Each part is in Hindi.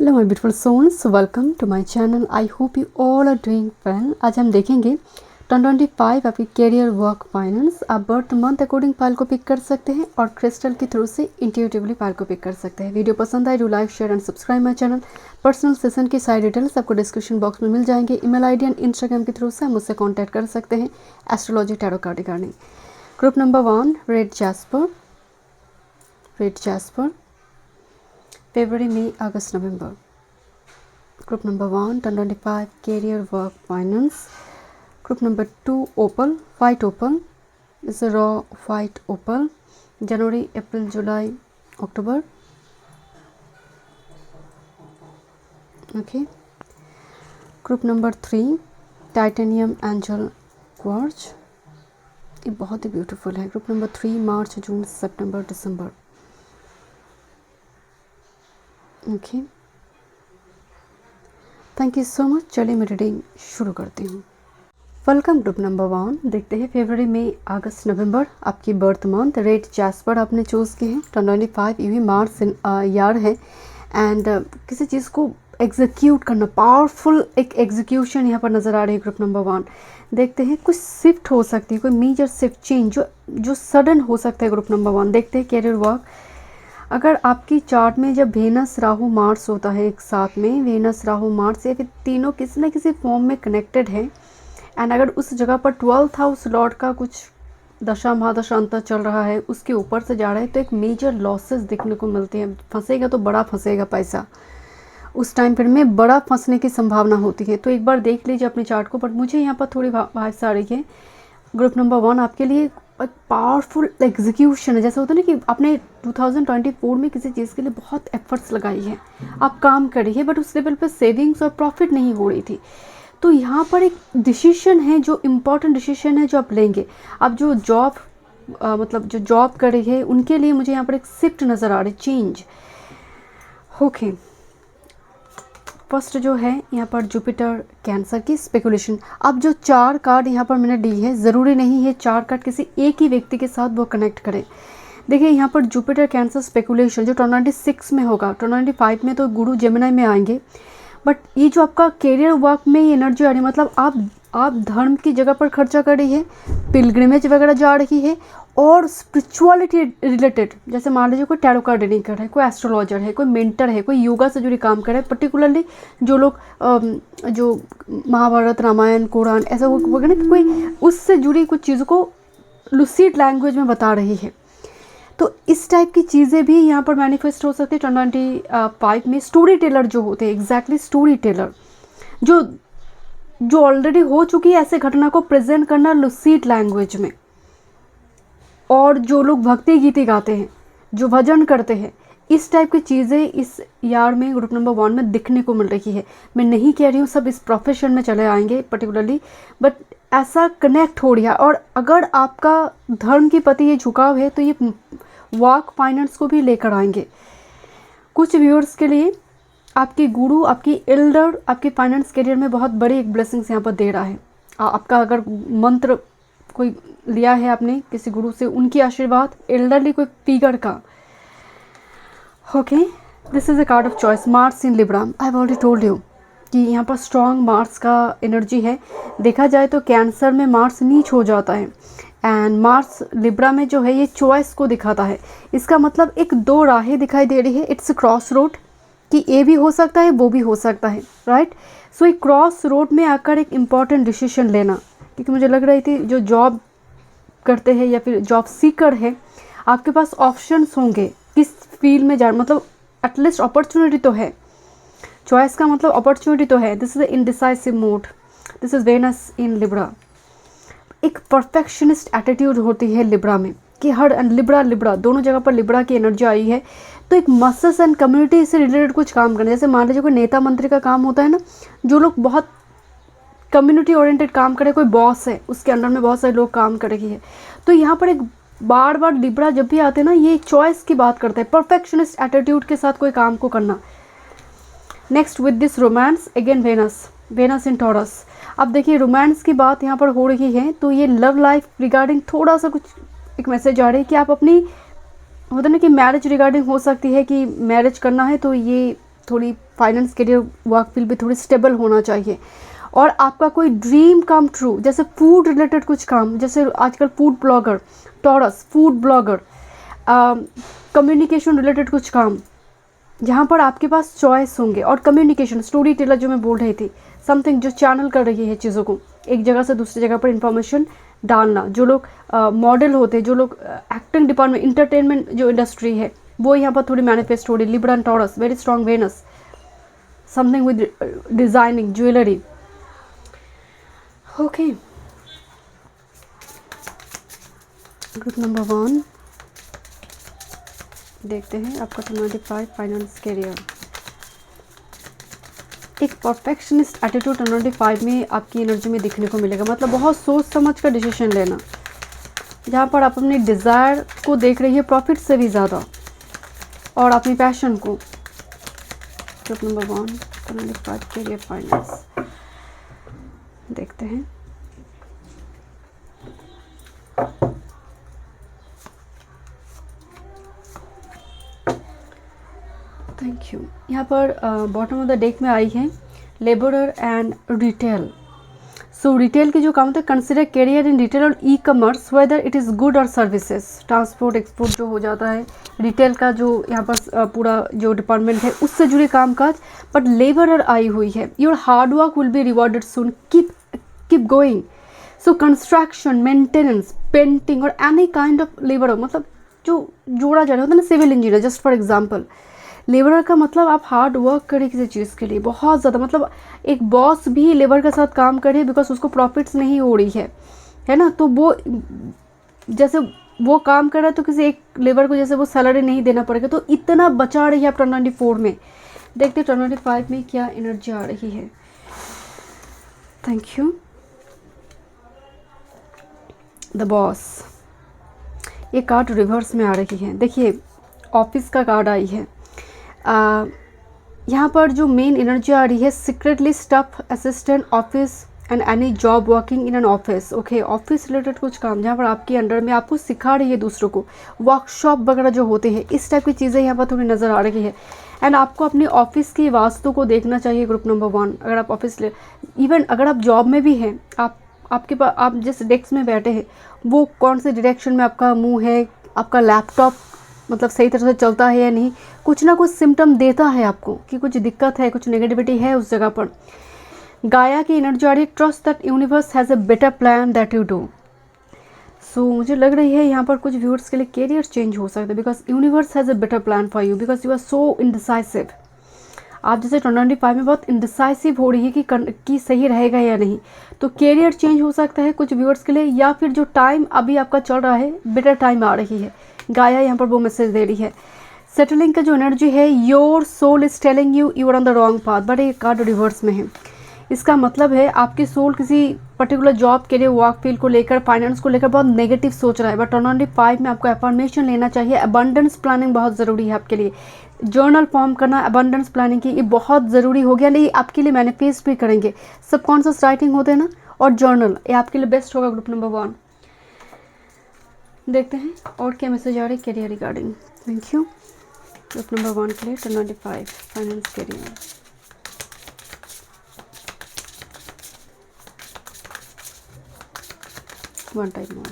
Hello my beautiful souls, welcome to my channel. I hope you all are doing well. आज हम देखेंगे 2025 आपकी कैरियर, वर्क, फाइनेंस। आप बर्थ मंथ अकॉर्डिंग फाइल को पिक कर सकते हैं और क्रिस्टल के थ्रू से इंट्यूटिवली फाइल को पिक कर सकते हैं। वीडियो पसंद आए do like, share and subscribe my channel. Personal session की सारी डिटेल्स आपको डिस्क्रिप्शन बॉक्स में मिल जाएंगे। ईमेल आईडी एंड इंस्टाग्राम के थ्रू से हम मुझसे कॉन्टैक्ट कर सकते हैं astrology tarot card regarding. Group number 1 red jasper, फरवरी, मई, अगस्त, नवंबर। Group number 1 2025 career, work, finance. Group number 2 opal, white opal is a raw white opal, January, April, July, October. Okay. Group number 3 titanium angel quartz, ये बहुत ही ब्यूटीफुल है। ग्रुप नंबर 3 मार्च, जून, सितंबर, दिसंबर। Okay, thank you so much. चलिए मैं रीडिंग शुरू करती हूँ। Welcome group number 1। देखते हैं फरवरी, मई, अगस्त, नवंबर आपकी बर्थ मंथ। रेड जैस्पर आपने चूज़ किए हैं। 2025 ये भी मार्च ईयर है एंड किसी चीज़ को एग्जीक्यूट करना, पावरफुल एक एग्जीक्यूशन यहाँ पर नज़र आ रही है। ग्रुप नंबर 1 देखते हैं कुछ शिफ्ट हो सकती है, कोई मेजर शिफ्ट चेंज जो सडन हो सकता है। ग्रुप नंबर 1 देखते हैं कैरियर, वर्क। अगर आपकी चार्ट में जब वेनस, राहु, मार्स होता है एक साथ में, वेनस, राहु, मार्स या फिर तीनों किसी न किसी फॉर्म में कनेक्टेड है एंड अगर उस जगह पर 12th हाउस लॉर्ड का कुछ दशा महादशा अंतर चल रहा है, उसके ऊपर से जा रहा है, तो एक मेजर लॉसेस देखने को मिलते हैं। फंसेगा तो बड़ा फंसेगा पैसा, उस टाइम पीरियड में बड़ा फंसने की संभावना होती है। तो एक बार देख लीजिए अपने चार्ट को। बट मुझे यहाँ पर थोड़ी वाइब्स आ रही है। ग्रुप नंबर 1 आपके लिए एक पावरफुल एग्जीक्यूशन है। जैसे होता है ना कि आपने 2024 में किसी चीज़ के लिए बहुत एफर्ट्स लगाई है, आप काम करी है, बट उस लेवल पे सेविंग्स और प्रॉफिट नहीं हो रही थी। तो यहाँ पर एक डिसीजन है, जो इम्पोर्टेंट डिसीजन है जो आप लेंगे। अब जो जॉब जो जॉब कर रही है उनके लिए मुझे यहाँ पर एक शिफ्ट नज़र आ रही, चेंज। ओके, फर्स्ट जो है यहाँ पर जुपिटर, कैंसर की स्पेकुलेशन। अब जो 4 कार्ड यहाँ पर मैंने दी है, ज़रूरी नहीं है 4 कार्ड किसी एक ही व्यक्ति के साथ वो कनेक्ट करें। देखिए यहाँ पर जुपिटर, कैंसर, स्पेकुलेशन जो 2026 में होगा। 2025 में तो गुरु जेमिनी में आएंगे, बट ये जो आपका कैरियर, वर्क में ये एनर्जी आ रही है, मतलब आप धर्म की जगह पर खर्चा कर रही है, पिलग्रिमेज वगैरह जा रही है और स्पिरिचुअलिटी रिलेटेड, जैसे मान लीजिए कोई टैरो कार्ड रीडिंग कर रहा है, कोई एस्ट्रोलॉजर है, कोई मेंटर है, कोई योगा से जुड़ी काम कर रहा है। पर्टिकुलरली जो लोग जो महाभारत, रामायण, कुरान ऐसा वगैरह कोई उससे जुड़ी कुछ चीज़ों को लुसीड लैंग्वेज में बता रही है, तो इस टाइप की चीज़ें भी यहाँ पर मैनिफेस्ट हो सकती है। 2025 में स्टोरी टेलर जो होते हैं, एग्जैक्टली स्टोरी टेलर जो ऑलरेडी हो चुकी है ऐसे घटना को प्रेजेंट करना लुसीड लैंग्वेज में, और जो लोग भक्ति गीति गाते हैं, जो भजन करते हैं, इस टाइप की चीज़ें इस ईयर में ग्रुप नंबर 1 में दिखने को मिल रही है। मैं नहीं कह रही हूँ सब इस प्रोफेशन में चले आएंगे पर्टिकुलरली, बट ऐसा कनेक्ट हो रहा है। और अगर आपका धर्म के प्रति ये झुकाव है तो ये वर्क, फाइनेंस को भी लेकर आएंगे। कुछ व्यूअर्स के लिए आपकी गुरु, आपकी एल्डर आपके फाइनेंस करियर में बहुत बड़ी एक ब्लेसिंग्स यहाँ पर दे रहा है। आपका अगर मंत्र कोई लिया है आपने किसी गुरु से, उनकी आशीर्वाद, एल्डरली कोई फिगर का। Okay, this is a card of choice. Mars in Libra, I have already told you कि यहाँ पर स्ट्रॉन्ग मार्स का एनर्जी है। देखा जाए तो कैंसर में मार्स नीच हो जाता है एंड मार्स लिब्रा में जो है ये चॉइस को दिखाता है। इसका मतलब एक 2 राहें दिखाई दे रही है। इट्स क्रॉस रोड कि ए भी हो सकता है, वो भी हो सकता है, राइट। सो एक क्रॉस रोड में आकर एक इम्पॉर्टेंट डिसीजन लेना, क्योंकि मुझे लग रही थी जो जॉब करते हैं या फिर जॉब सीकर है, आपके पास ऑप्शंस होंगे किस फील्ड में जाना, मतलब एटलीस्ट अपॉर्चुनिटी तो है। चॉइस का मतलब अपॉर्चुनिटी तो है। This is indecisive mode, this is Venus in Libra. एक परफेक्शनिस्ट एटीट्यूड होती है लिब्रा में कि हर लिब्रा दोनों जगह पर लिब्रा की एनर्जी आई है। तो एक मसल्स एंड कम्युनिटी से रिलेटेड कुछ काम करना, जैसे मान लीजिए कोई नेता मंत्री का काम होता है ना, जो लोग बहुत कम्युनिटी ओरिएंटेड काम करे, कोई बॉस है उसके अंडर में बहुत सारे लोग काम कर रही है, तो यहाँ पर एक बार लिब्रा जब भी आते हैं ना, ये चॉइस की बात करते हैं, परफेक्शनिस्ट एटीट्यूड के साथ कोई काम को करना। Next with this romance, again Venus in Taurus. अब देखिए रोमांस की बात यहाँ पर हो रही है, तो ये लव लाइफ रिगार्डिंग थोड़ा सा कुछ एक मैसेज आ रही है कि आप अपनी, होता है ना कि मैरिज रिगार्डिंग हो सकती है कि मैरिज करना है, तो ये थोड़ी फाइनेंस करियर वर्क फील्ड भी थोड़ी स्टेबल होना चाहिए। और आपका कोई ड्रीम कम ट्रू, जैसे फूड रिलेटेड कुछ काम, जैसे आजकल food blogger, taurus food blogger, communication related कुछ काम जहाँ पर आपके पास चॉइस होंगे। और कम्युनिकेशन, स्टोरी टेलर जो मैं बोल रही थी, समथिंग जो चैनल कर रही है चीज़ों को, एक जगह से दूसरी जगह पर इंफॉर्मेशन डालना। जो लोग मॉडल होते हैं, जो लोग एक्टिंग डिपार्टमेंट, इंटरटेनमेंट जो इंडस्ट्री है, वो यहाँ पर थोड़ी मैनिफेस्ट हो रही है। Libra and Taurus, very strong Venus, something with designing, jewellery. Okay, group number 1 देखते हैं आपका 25 फाइनेंस करियर। एक परफेक्शनिस्ट एटीट्यूड 25 में आपकी एनर्जी में दिखने को मिलेगा, मतलब बहुत सोच समझ कर डिसीजन लेना, जहाँ पर आप अपने डिज़ायर को देख रही है प्रॉफिट से भी ज़्यादा, और अपनी पैशन को। ग्रुप नंबर 1 25 करियर फाइनेंस देखते हैं। Thank you. यहाँ पर बॉटम ऑफ द डेक में आई है labourer and retail. So retail के जो काम होते हैं, कंसिडर करियर इन रिटेल और e commerce whether it is good और सर्विसेज, ट्रांसपोर्ट एक्सपोर्ट जो हो जाता है, रिटेल का जो यहाँ पर पूरा जो डिपार्टमेंट है उससे जुड़े काम काज। बट लेबरर आई हुई है, your hard work will be rewarded soon, keep going. So construction, maintenance, painting और एनी काइंड ऑफ लेबर, मतलब जो जोड़ा जा रहा होता है ना, civil engineer just for example. Labourer का मतलब आप हार्ड वर्क करें किसी चीज़ के लिए बहुत ज़्यादा, मतलब एक बॉस भी लेबर के साथ काम करे बिकॉज उसको प्रॉफिट्स नहीं हो रही है ना, तो वो जैसे वो काम कर रहा है तो किसी एक लेबर को जैसे वो सैलरी नहीं देना पड़ेगा, तो इतना बचा रही है आप 24 में। देखते 25 में क्या एनर्जी आ रही है। Thank you. द बॉस, ये कार्ड रिवर्स में आ रही है। देखिए ऑफिस का कार्ड आई है। यहाँ पर जो मेन एनर्जी आ रही है, secretly stuff assistant office and any job working in an office. Okay, office related कुछ काम जहाँ पर आपके अंडर में आपको सिखा रही है दूसरों को, वर्कशॉप वगैरह जो होते हैं, इस टाइप की चीज़ें यहाँ पर थोड़ी नज़र आ रही है। एंड आपको अपने ऑफिस की वास्तु को देखना चाहिए ग्रुप नंबर 1। अगर आप ऑफिस इवन अगर आप जॉब में भी हैं, आपके पास आप जिस डेस्क में बैठे हैं वो कौन से डायरेक्शन में आपका मुंह है, आपका लैपटॉप मतलब सही तरह से चलता है या नहीं, कुछ ना कुछ सिम्टम देता है आपको कि कुछ दिक्कत है, कुछ नेगेटिविटी है उस जगह पर। गाया की एनर्जी आ रही है, trust that universe has a better plan that you do. So मुझे लग रही है यहाँ पर कुछ व्यूअर्स के लिए कैरियर चेंज हो सकता है, because universe has a better plan for you, because you are so indecisive. आप जैसे 25 में बहुत इंडिसाइसिव हो रही है कि सही रहेगा या नहीं, तो कैरियर चेंज हो सकता है कुछ व्यूअर्स के लिए, या फिर जो टाइम अभी आपका चल रहा है बेटर टाइम आ रही है। गाया यहाँ पर वो मैसेज दे रही है। सेटलिंग का जो एनर्जी है, your soul is telling you you are on the wrong path, but ये कार्ड रिवर्स में है। इसका मतलब है आपकी सोल किसी पर्टिकुलर जॉब के लिए, वर्क फील्ड को लेकर, फाइनेंस को लेकर बहुत नेगेटिव सोच रहा है। बट 25 में आपको अफर्मेशन लेना चाहिए। अबंडेंस प्लानिंग बहुत ज़रूरी है आपके लिए। जर्नल फॉर्म करना, अबंडेंस प्लानिंग की, ये बहुत ज़रूरी हो गया। नहीं, आपके लिए मैनिफेस्ट भी करेंगे। सबकॉन्शियस राइटिंग होते हैं ना, और जर्नल, ये आपके लिए बेस्ट होगा ग्रुप नंबर 1। देखते हैं और क्या मैसेज आ रही है career regarding. Thank you. Group number 1 के लिए 25 फाइनेंस करियर। वन टाइम मोर।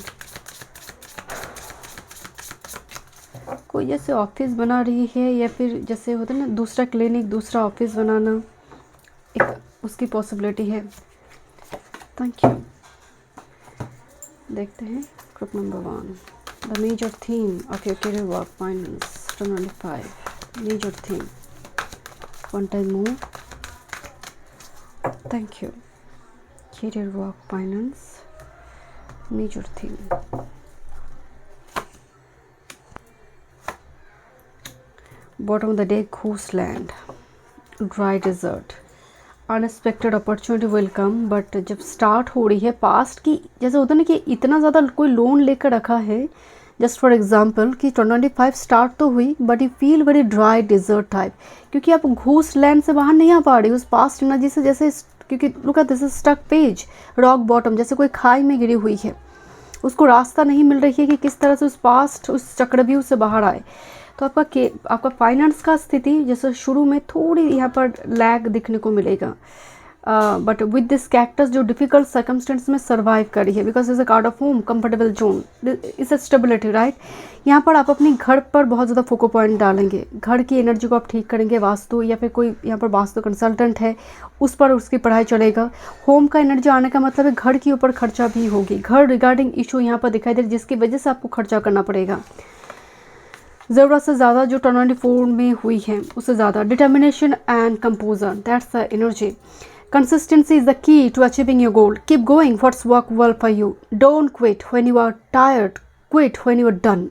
कोई जैसे ऑफिस बना रही है, या फिर जैसे होता है ना दूसरा क्लिनिक, दूसरा ऑफिस बनाना, एक उसकी पॉसिबिलिटी है। Thank you. देखते हैं group number 1, the major theme of your career work finance 25, major theme. One time more. Thank you. Career work finance major theme. Bottom of the day, grassland, dry desert, unexpected opportunity will come. But जब स्टार्ट हो रही है पास्ट की, जैसे होता है ना कि इतना ज़्यादा कोई लोन लेकर रखा है, जस्ट फॉर एग्जाम्पल कि 25 स्टार्ट तो हुई but you feel very dry desert type, क्योंकि आप घूसलैंड से बाहर नहीं आ पा रही उस पास्ट एनर्जी से। जैसे क्योंकि look at this is stuck page, rock bottom, जैसे कोई खाई में गिरी हुई है, उसको रास्ता नहीं मिल रही है कि किस तरह से उस पास्ट, उस चक्रव्यूह से बाहर आए। तो आपका फाइनेंस का स्थिति जैसे शुरू में थोड़ी यहाँ पर लैग दिखने को मिलेगा, बट विद दिस कैक्टस जो डिफिकल्ट सर्कमस्टेंस में सर्वाइव करी है, because is a card of home, comfortable zone, is a stability, right. यहाँ पर आप अपनी घर पर बहुत ज़्यादा फोको पॉइंट डालेंगे, घर की एनर्जी को आप ठीक करेंगे, वास्तु या फिर कोई यहाँ पर वास्तु कंसल्टेंट है उस पर उसकी पढ़ाई चलेगा। होम का एनर्जी आने का मतलब है घर के ऊपर खर्चा भी होगी, घर रिगार्डिंग इशू यहाँ पर दिखाई दे रही जिसकी वजह से आपको खर्चा करना पड़ेगा ज़रूरत से ज़्यादा, जो 24 में हुई है उससे ज़्यादा। Determination and composer, that's the energy. Consistency is the key to achieving your goal. Keep going what's work well for you. Don't quit when you are tired. Quit when you are done.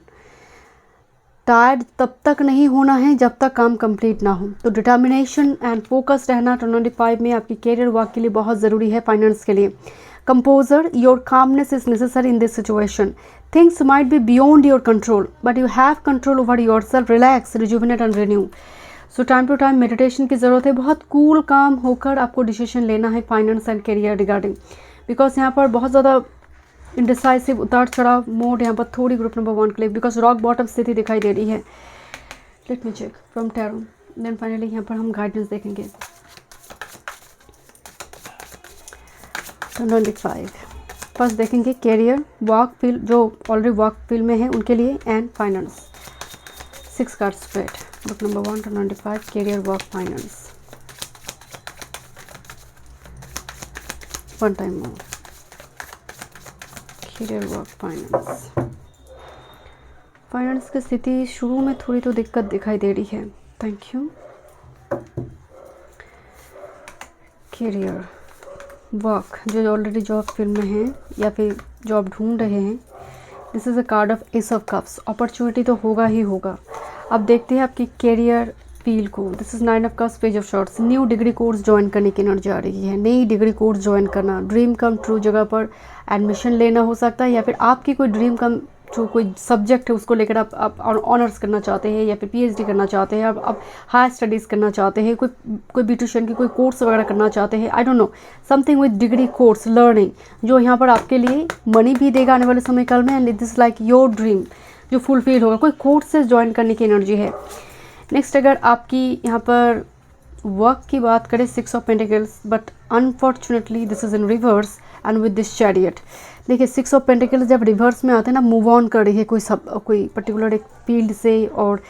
Tired तब तक नहीं होना है जब तक काम कंप्लीट ना हो। तो डिटर्मिनेशन एंड फोकस रहना 25 में आपकी कैरियर वर्क के लिए बहुत ज़रूरी है, फाइनेंस के लिए। Composure, your calmness is necessary in this situation. Things might be beyond your control but you have control over yourself. Relax, rejuvenate and renew. So time to time meditation की ज़रूरत है, बहुत कूल काम होकर आपको डिसीजन लेना है finance and career regarding, because यहाँ पर बहुत ज़्यादा इंडिसाइसिव उतार चढ़ाव मोड यहाँ पर थोड़ी ग्रुप नंबर 1 के लिए, बिकॉज रॉक बॉटम स्थिति दिखाई दे रही है। Let me check from tarot, then finally यहाँ पर हम गाइडेंस देखेंगे। 25 फर्स्ट देखेंगे कैरियर, वर्क फील्ड, जो ऑलरेडी वर्क फील्ड में है उनके लिए, and finance. 6 card spread, book number 1 to 25, career, work, finance. One time more, career, work, finance. Finance की स्थिति शुरू में थोड़ी तो दिक्कत दिखाई दे रही है। Thank you. कैरियर, वर्क, जो ऑलरेडी जॉब फील्ड में हैं या फिर जॉब ढूंढ रहे हैं, this is a card of S of cups. Opportunity तो होगा ही होगा। अब देखते हैं आपकी कैरियर फील्ड को। This is 9 of cups, page of shorts. New degree course join करने की एनर्जी आ रही है, नई डिग्री कोर्स ज्वाइन करना, ड्रीम कम ट्रू जगह पर एडमिशन लेना हो सकता है, या फिर आपकी कोई ड्रीम कम जो कोई सब्जेक्ट है उसको लेकर आप ऑनर्स करना चाहते हैं या फिर पीएचडी करना चाहते हैं, आप हायर स्टडीज़ करना चाहते हैं, कोई ब्यूटिशियन की कोई कोर्स वगैरह करना चाहते हैं, आई don't no, something with degree course learning, जो यहाँ पर आपके लिए मनी भी देगा आने वाले समय काल में, and this like your dream जो फुलफिल होगा। कोई कोर्स से ज्वाइन करने की एनर्जी है। नेक्स्ट अगर आपकी यहाँ पर वर्क की बात करें, 6 of pentacles, but unfortunately this is in reverse and with this chariot. देखिए 6 ऑफ पेंटिकल्स जब रिवर्स में आते हैं ना, मूव ऑन कर रही है कोई पर्टिकुलर एक फील्ड से, और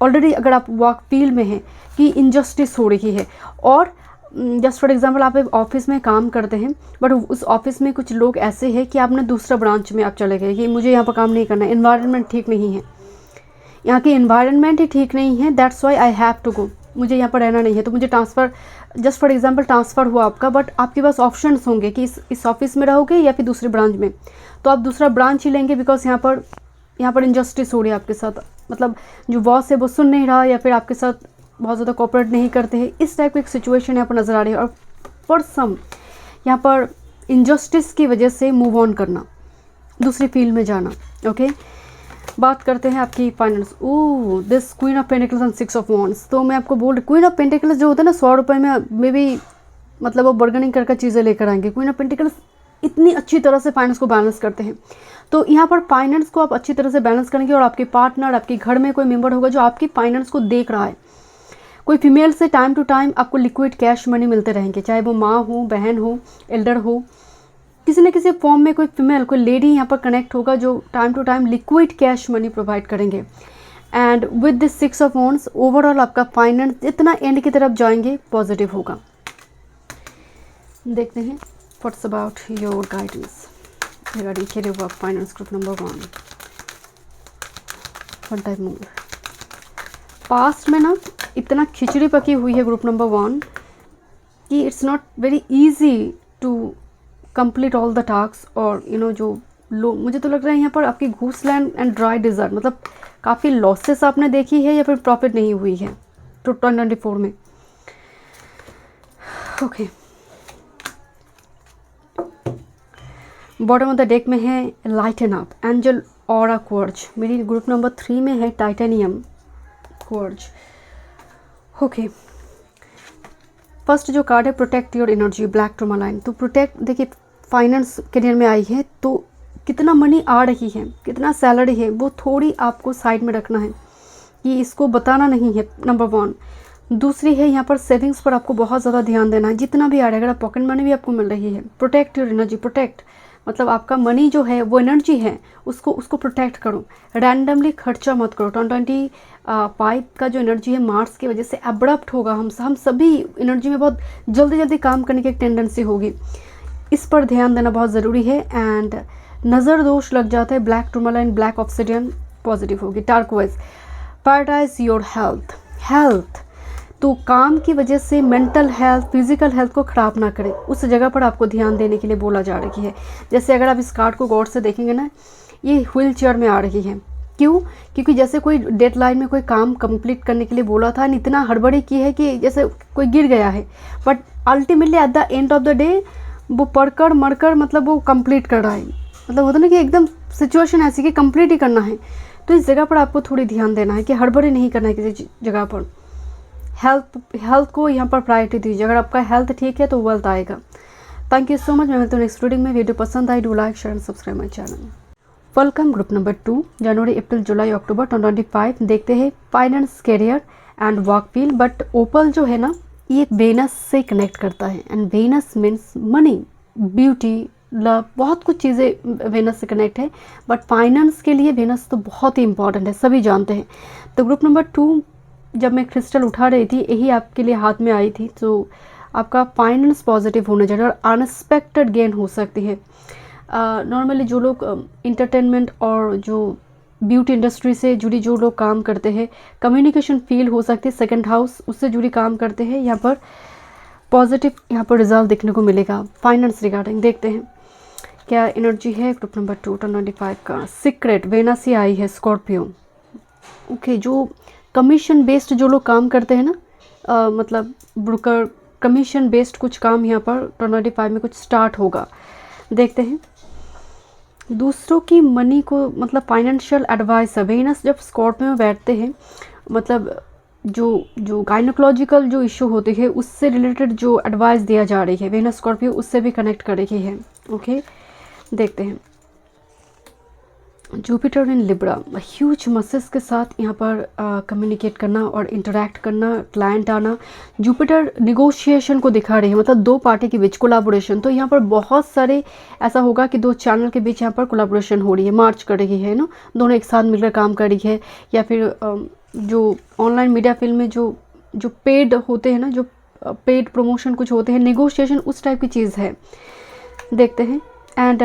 ऑलरेडी अगर आप वर्क फील्ड में हैं कि इनजस्टिस हो रही है, और जस्ट फॉर एग्जांपल आप एक ऑफिस में काम करते हैं बट उस ऑफिस में कुछ लोग ऐसे हैं कि आपने दूसरा ब्रांच में आप चले गए कि मुझे यहाँ पर काम नहीं करना है, इन्वायरमेंट ठीक नहीं है, यहाँ की इन्वायरमेंट ही ठीक नहीं है, that's why I have to go, मुझे यहाँ पर रहना नहीं है, तो मुझे transfer, just for example transfer हुआ आपका, बट आपके पास ऑप्शंस होंगे कि इस ऑफिस में रहोगे या फिर दूसरे ब्रांच में, तो आप दूसरा ब्रांच ही लेंगे, बिकॉज यहाँ पर इनजस्टिस हो रही है आपके साथ, मतलब जो बॉस है वो सुन नहीं रहा या फिर आपके साथ बहुत ज़्यादा कोऑपरेट नहीं करते हैं, इस टाइप की एक सिचुएशन यहाँ पर नज़र आ रही है। और फॉर सम यहाँ पर इनजस्टिस की वजह से मूव ऑन करना, दूसरी फील्ड में जाना। ओके, बात करते हैं आपकी finance. Oh, this queen of pentacles and 6 of wands. तो मैं आपको बोल रही, क्वीन ऑफ पेंटिकल्स जो होता है ना, 100 रुपये में भी मतलब वो बर्गनिंग करके चीज़ें लेकर आएंगे। क्वीन ऑफ पेंटिकल्स इतनी अच्छी तरह से फाइनेंस को बैलेंस करते हैं, तो यहाँ पर फाइनेंस को आप अच्छी तरह से बैलेंस करेंगे, और आपके पार्टनर, आपके घर में कोई मेंबर होगा जो आपकी फाइनेंस को देख रहा है। कोई फीमेल से टाइम टू टाइम आपको लिक्विड कैश मनी मिलते रहेंगे, चाहे वो माँ हो, बहन हो, एल्डर हो, किसी न किसी फॉर्म में कोई फीमेल, कोई लेडी यहाँ पर कनेक्ट होगा जो time to time liquid cash money provide करेंगे। And with this 6 of wands overall आपका फाइनेंस जितना एंड की तरफ जाएंगे पॉजिटिव होगा। देखते हैं what's about your guidance regarding career, work, finance, group number 1। One time more. Past में ना इतना खिचड़ी पकी हुई है ग्रुप नंबर 1 कि it's not very easy to complete all the task, और जो मुझे तो लग रहा है यहाँ पर आपकी घूस लैंड एंड ड्राई डिजर्ट, मतलब काफ़ी लॉसेस आपने देखी है या फिर प्रॉफिट नहीं हुई है 2024 में। Okay, bottom of the deck में है lighten up, angel aura quartz. मेरी ग्रुप नंबर 3 में है टाइटेनियम क्वार्ट्ज। ओके, फर्स्ट जो कार्ड है प्रोटेक्ट योर एनर्जी, ब्लैक टूरमालाइन। तो प्रोटेक्ट, देखिए फाइनेंस करियर में आई है, तो कितना मनी आ रही है, कितना सैलरी है, वो थोड़ी आपको साइड में रखना है, कि इसको बताना नहीं है, नंबर 1। दूसरी है यहाँ पर सेविंग्स पर आपको बहुत ज़्यादा ध्यान देना है, जितना भी आ रहा है। अगर आप पॉकेट मनी भी आपको मिल रही है, प्रोटेक्ट योर एनर्जी, प्रोटेक्ट मतलब आपका मनी जो है वो एनर्जी है, उसको प्रोटेक्ट करो। रैंडमली खर्चा मत करो। 2025 का जो एनर्जी है मार्स की वजह से एब्रप्ट होगा। हम सभी एनर्जी में बहुत जल्दी जल्दी काम करने की एक टेंडेंसी होगी, इस पर ध्यान देना बहुत ज़रूरी है। एंड नज़र दोष लग जाता है, ब्लैक टूरमालाइन, ब्लैक ऑब्सिडियन पॉजिटिव होगी। टार्कोइज, प्रायोरिटाइज योर हेल्थ। तो काम की वजह से मेंटल हेल्थ, फिजिकल हेल्थ को ख़राब ना करें, उस जगह पर आपको ध्यान देने के लिए बोला जा रही है। जैसे अगर आप इस कार्ड को गौर से देखेंगे ना, ये व्हील चेयर में आ रही है। क्यों? क्योंकि जैसे कोई डेडलाइन में कोई काम कंप्लीट करने के लिए बोला था, इतना हड़बड़ी की है कि जैसे कोई गिर गया है, but ultimately at the end of the day वो पढ़कर मरकर मतलब वो कंप्लीट कर रहा है। मतलब होता ना कि एकदम सिचुएशन ऐसी कि कंप्लीट ही करना है। तो इस जगह पर आपको थोड़ी ध्यान देना है कि हड़बड़ी नहीं करना है किसी जगह पर। हेल्थ को यहाँ पर प्रायोरिटी दीजिए। अगर आपका हेल्थ ठीक है तो वेल्थ आएगा। Thank you so much. मैं मिलती हूँ नेक्स्ट रीडिंग में। वीडियो पसंद आई, do like, share and subscribe my channel. Welcome group number 2, जनवरी, अप्रैल, जुलाई, अक्टूबर 2025। देखते हैं finance, career and work field. But opal जो है ना, ये वेनस से कनेक्ट करता है, and Venus means money, beauty, love, बहुत कुछ चीज़ें वेनस से कनेक्ट है। बट फाइनेंस के लिए वेनस तो बहुत ही इंपॉर्टेंट है, सभी जानते हैं। तो ग्रुप नंबर 2, जब मैं क्रिस्टल उठा रही थी, यही आपके लिए हाथ में आई थी। तो आपका फाइनेंस पॉजिटिव होना चाहिए और अनएक्सपेक्टेड गेन हो सकती है। नॉर्मली जो लोग इंटरटेनमेंट और जो ब्यूटी इंडस्ट्री से जुड़ी जो लोग काम करते हैं, कम्युनिकेशन फील्ड हो सकती है, सेकंड हाउस उससे जुड़ी काम करते हैं, यहाँ पर पॉजिटिव यहाँ पर रिजल्ट देखने को मिलेगा फाइनेंस रिगार्डिंग। देखते हैं क्या एनर्जी है ग्रुप नंबर 2 2025 का। सीक्रेट, वेनस ही आई है, स्कॉर्पियो। ओके, जो कमीशन बेस्ड जो लोग काम करते हैं ना, मतलब ब्रोकर, कमीशन बेस्ड कुछ काम यहाँ पर 2025 में कुछ स्टार्ट होगा। देखते हैं। दूसरों की मनी को मतलब फाइनेंशियल एडवाइस है। वेनस जब स्कॉर्पियो में बैठते हैं, मतलब जो गायनोकोलॉजिकल जो इशू होती है उससे रिलेटेड जो एडवाइस दिया जा रही है, वेनस स्कॉर्पियो उससे भी कनेक्ट कर रही है। ओके, देखते हैं। Jupiter in Libra, huge masses के साथ यहाँ पर कम्युनिकेट करना और इंटरेक्ट करना, क्लाइंट आना। जुपिटर निगोशिएशन को दिखा रही है, मतलब दो पार्टी के बीच कोलैबोरेशन। तो यहाँ पर बहुत सारे ऐसा होगा कि दो चैनल के बीच यहाँ पर कोलैबोरेशन हो रही है, मार्च कर रही है ना, दोनों एक साथ मिलकर काम कर रही है। या फिर जो ऑनलाइन मीडिया फील्ड में जो पेड होते हैं ना, जो पेड प्रमोशन कुछ होते हैं, निगोशिएशन उस टाइप की चीज़ है। देखते हैं। एंड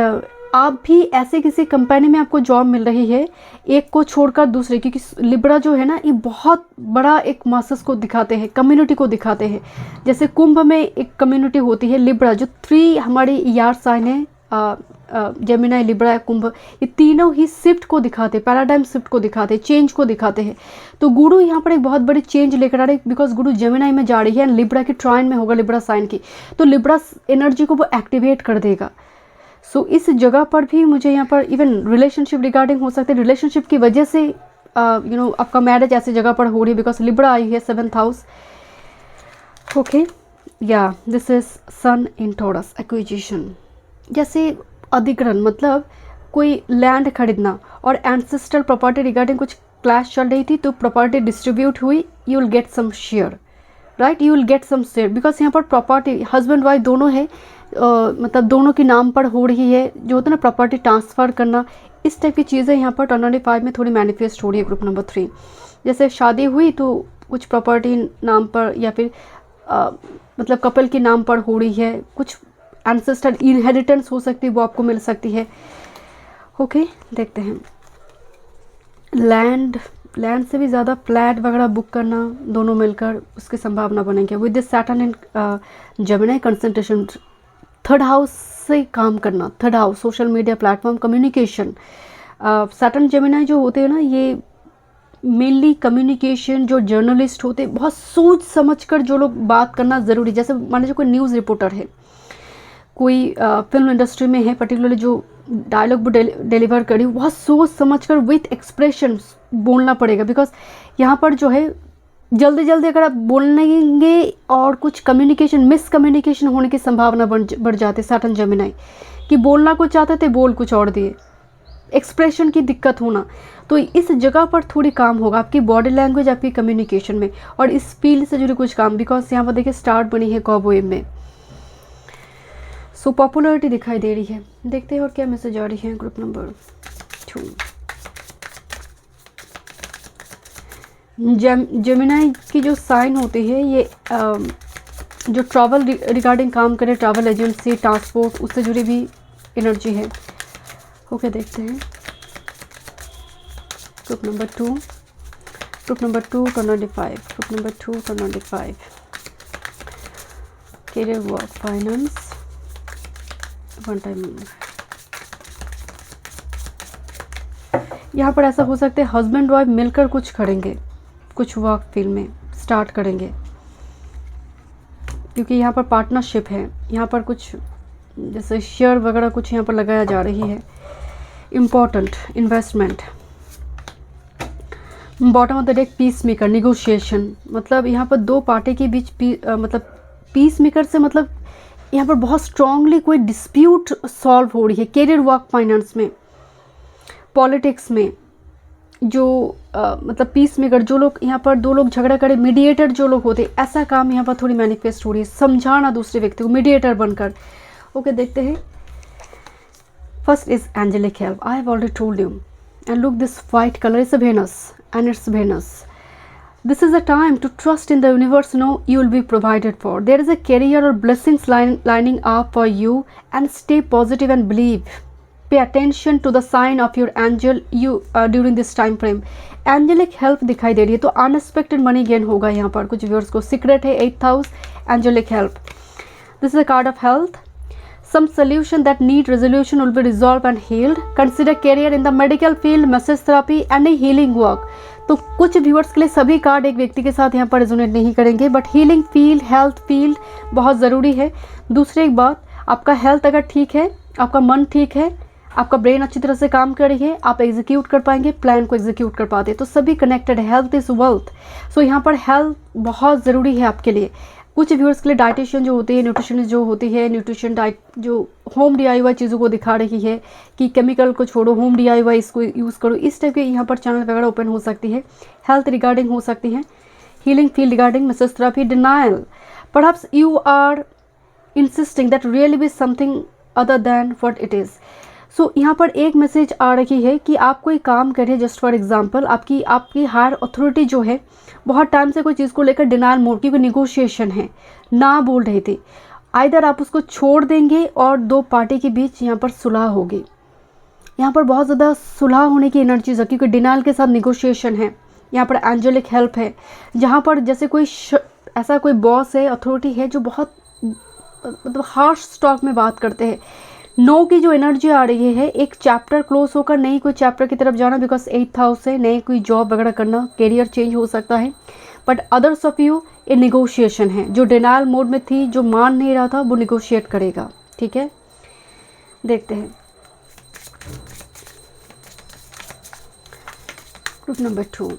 आप भी ऐसे किसी कंपनी में आपको जॉब मिल रही है, एक को छोड़कर दूसरे, क्योंकि लिब्रा जो है ना, ये बहुत बड़ा एक मासस को दिखाते हैं, कम्युनिटी को दिखाते हैं। जैसे कुंभ में एक कम्युनिटी होती है लिब्रा, जो 3 हमारी यार साइन है, जेमिनी, लिब्रा, कुंभ, ये तीनों ही शिफ्ट को दिखाते हैं, पैराडाइम शिफ्ट को दिखाते हैं, चेंज को दिखाते हैं। तो गुरु यहाँ पर एक बहुत बड़ी चेंज लेकर आ रहे हैं, बिकॉज गुरु जेमिनी में जा रही है एंड लिब्रा की ट्राइन में होगा, लिब्रा साइन की। तो लिब्रा एनर्जी को वो एक्टिवेट कर देगा। सो इस जगह पर भी मुझे यहाँ पर इवन रिलेशनशिप रिगार्डिंग हो सकते हैं, रिलेशनशिप की वजह से आपका मैरिज ऐसी जगह पर हो रही है, बिकॉज लिब्रा आई है 7th हाउस। ओके, या this is sun in Taurus, acquisition, जैसे अधिग्रहण, मतलब कोई लैंड खरीदना और एंसेस्ट्रल प्रॉपर्टी रिगार्डिंग कुछ क्लैश चल रही थी, तो प्रॉपर्टी डिस्ट्रीब्यूट हुई, you will get some share, right, you will get some share, because यहाँ पर प्रॉपर्टी हस्बैंड वाइफ दोनों है, मतलब दोनों के नाम पर हो रही है, जो होता है ना प्रॉपर्टी ट्रांसफ़र करना, इस टाइप की चीज़ें यहाँ पर 2025 में थोड़ी मैनिफेस्ट हो रही है ग्रुप नंबर 3। जैसे शादी हुई तो कुछ प्रॉपर्टी नाम पर या फिर मतलब कपल के नाम पर हो रही है, कुछ एंसेस्टर इनहेरिटेंस हो सकती है, वो आपको मिल सकती है। ओके, देखते हैं। लैंड से भी ज़्यादा फ्लैट वगैरह बुक करना, दोनों मिलकर उसकी संभावना बनेंगे। With this Saturn in Gemini concentration, 3rd house से काम करना, 3rd house social media platform, communication. Saturn Gemini जो होते हैं ना, ये मेनली कम्युनिकेशन, जो जर्नलिस्ट होते हैं, बहुत सोच समझ कर जो लोग बात करना ज़रूरी। जैसे मान लीजिए कोई न्यूज़ रिपोर्टर है, कोई फिल्म इंडस्ट्री में है, पर्टिकुलरली जो डायलॉग डिलीवर करी, बहुत सोच समझ कर विथ एक्सप्रेशन बोलना पड़ेगा, बिकॉज यहाँ पर जो है जल्दी अगर आप बोलेंगे और कुछ कम्युनिकेशन मिसकम्युनिकेशन होने की संभावना बढ़ जाती है। सैटर्न जेमिनी कि बोलना कुछ चाहते थे, बोल कुछ और दिए, एक्सप्रेशन की दिक्कत होना, तो इस जगह पर थोड़ी काम होगा आपकी बॉडी लैंग्वेज, आपकी कम्युनिकेशन में, और इस फील्ड से जुड़े कुछ काम, बिकॉज यहाँ पर देखिए स्टार्ट बनी है कॉबोए में। सो पॉपुलरिटी दिखाई दे रही है। देखते हैं और क्या मैसेज आ रही है ग्रुप नंबर 2। जेमिनाई की जो साइन होती है ये जो ट्रैवल रिगार्डिंग काम करे, ट्रैवल एजेंसी, ट्रांसपोर्ट, उससे जुड़ी भी एनर्जी है। ओके, देखते हैं group number 2, group number 2 1095, group number 2 1095, career, work, finance, one time. यहाँ पर ऐसा हो सकता है हस्बैंड वाइफ मिलकर कुछ करेंगे, कुछ वर्क फील्ड में स्टार्ट करेंगे, क्योंकि यहाँ पर पार्टनरशिप है। यहाँ पर कुछ जैसे शेयर वगैरह कुछ यहाँ पर लगाया जा रही है। Important investment. Bottom of the deck peace maker, negotiation, मतलब यहाँ पर दो पार्टी के बीच मतलब पीस मेकर से मतलब यहाँ पर बहुत स्ट्रांगली कोई डिस्प्यूट सॉल्व हो रही है। करियर, वर्क, फाइनेंस में, पॉलिटिक्स में जो मतलब पीस मेकर, जो लोग यहाँ पर दो लोग झगड़ा करे, मीडिएटर जो लोग होते, ऐसा काम यहाँ पर थोड़ी मैनिफेस्ट हो रही है। समझाना दूसरे व्यक्ति को मीडिएटर बनकर। ओके, देखते हैं। First is angelic help. I have already told you, and look this white colour is a Venus, and it's Venus. This is a time to trust in the universe. Know you will be provided for. There is a career or blessings lining up for you, and stay positive and believe. Pay attention to the sign of your angel during this time frame. Angelic help दिखाई दे रही है, तो अनएक्सपेक्टेड मनी गेन होगा यहाँ पर कुछ व्यूअर्स को। सीक्रेट है 8th house, angelic help. This is a card of health. Some solution that need resolution will be resolved and healed. Consider career in the medical field, massage therapy and a healing work. तो कुछ व्यूअर्स के लिए सभी कार्ड एक व्यक्ति के साथ यहाँ पर रेजोनेट नहीं करेंगे, but healing field, health field बहुत ज़रूरी है। दूसरी एक बात, आपका हेल्थ अगर ठीक है, आपका मन ठीक है, आपका ब्रेन अच्छी तरह से काम कर रही है, आप एग्जीक्यूट कर पाएंगे, प्लान को एग्जीक्यूट कर पाते, तो सभी कनेक्टेड है। Health is wealth. सो यहाँ पर हेल्थ बहुत ज़रूरी है आपके लिए। कुछ व्यूअर्स के लिए डाइटिशियन जो होती है, न्यूट्रिशनिस्ट जो होती है, न्यूट्रिशन डाइट जो होम DIY चीज़ों को दिखा रही है कि केमिकल को छोड़ो, होम DIY इसको यूज़ करो, इस टाइप के यहाँ पर चैनल वगैरह ओपन हो सकती है। हेल्थ रिगार्डिंग हो सकती है, healing field regarding, message therapy, denial. Perhaps you are insisting that really be something other than what it is. So यहाँ पर एक मैसेज आ रही है कि आप कोई काम करिए. जस्ट फॉर एग्जांपल, आपकी हायर अथॉरिटी जो है बहुत टाइम से कोई चीज़ को लेकर डिनायल मोड की कोई निगोशिएशन है, ना बोल रहे थे, आइदर आप उसको छोड़ देंगे और दो पार्टी के बीच यहाँ पर सुलह होगी. यहाँ पर बहुत ज़्यादा सुलह होने की एनर्जीज है, क्योंकि डिनायल के साथ निगोशिएशन है. यहाँ पर एंजेलिक हेल्प है, जहाँ पर जैसे कोई ऐसा कोई बॉस है, अथॉरिटी है जो बहुत मतलब हार्श स्टॉक में बात करते हैं. नो की जो एनर्जी आ रही है, एक चैप्टर क्लोज होकर नई कोई चैप्टर की तरफ जाना, बिकॉज 8th हाउस से नई कोई जॉब वगैरह करना, करियर चेंज हो सकता है. बट अदर्स ऑफ यू ये निगोशिएशन है. जो डिनायल मोड में थी, जो मान नहीं रहा था, वो निगोशिएट करेगा. ठीक है, देखते हैं ग्रुप नंबर 2.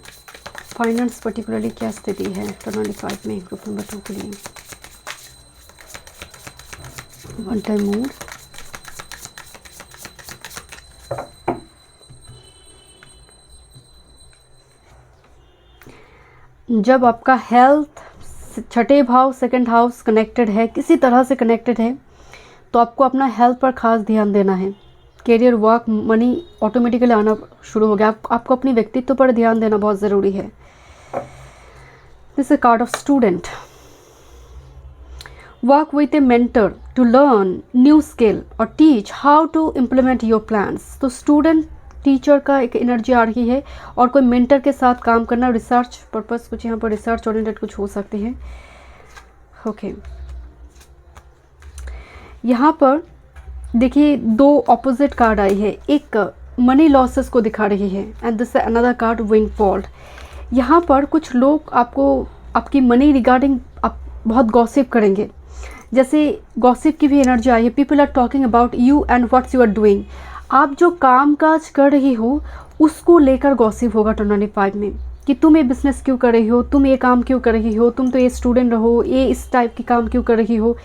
फाइनेंस पर्टिकुलरली क्या स्थिति है 25 में ग्रुप नंबर 2 के लिए. One time mood. जब आपका हेल्थ 6ठे भाव 2nd हाउस कनेक्टेड है, किसी तरह से कनेक्टेड है, तो आपको अपना हेल्थ पर खास ध्यान देना है. करियर, वर्क, मनी ऑटोमेटिकली आना शुरू हो गया. आपको अपनी व्यक्तित्व पर ध्यान देना बहुत ज़रूरी है. This is card of student. Work with a mentor to learn new skill और teach how to implement your plans. तो स्टूडेंट टीचर का एक एनर्जी आ रही है, और कोई मेंटर के साथ काम करना, रिसर्च पर्पस, कुछ यहाँ पर रिसर्च ओरिएंटेड कुछ हो सकती है. ओके, यहाँ पर देखिए 2 ऑपोजिट कार्ड आई है. एक मनी लॉसेस को दिखा रही है, and this another card windfall. यहाँ पर कुछ लोग आपको आपकी मनी रिगार्डिंग आप बहुत गॉसिप करेंगे. जैसे गॉसिप की भी एनर्जी आई है. People are talking about you and what's you are doing. आप जो काम काज कर रही हो उसको लेकर गॉसिप होगा 25 में, कि तुम ये बिज़नेस क्यों कर रही हो, तुम ये काम क्यों कर रही हो, तुम तो ये स्टूडेंट रहो, ये इस टाइप की काम क्यों कर रही हो,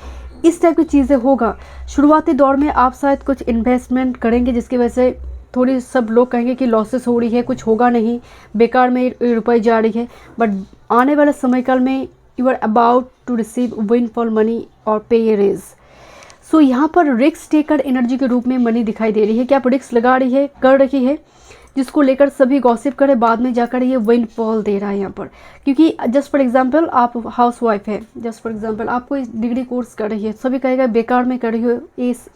इस टाइप की चीज़ें होगा. शुरुआती दौर में आप शायद कुछ इन्वेस्टमेंट करेंगे, जिसकी वजह से थोड़ी सब लोग कहेंगे कि लॉसेस हो रही है, कुछ होगा नहीं, बेकार में रुपए जा रही है, बट आने वाले समय काल में you are about to receive windfall money और पे ए रेज। सो यहाँ पर रिस्क टेकर एनर्जी के रूप में मनी दिखाई दे रही है कि आप रिस्क लगा रही है, कर रही है, जिसको लेकर सभी गॉसिप करे, बाद में जाकर ये विनफॉल दे रहा है यहाँ पर। क्योंकि जस्ट फॉर एग्जांपल आप हाउस वाइफ है, जस्ट फॉर एग्जांपल आप कोई डिग्री कोर्स कर रही है, सभी कहेगा बेकार में कर रही हो,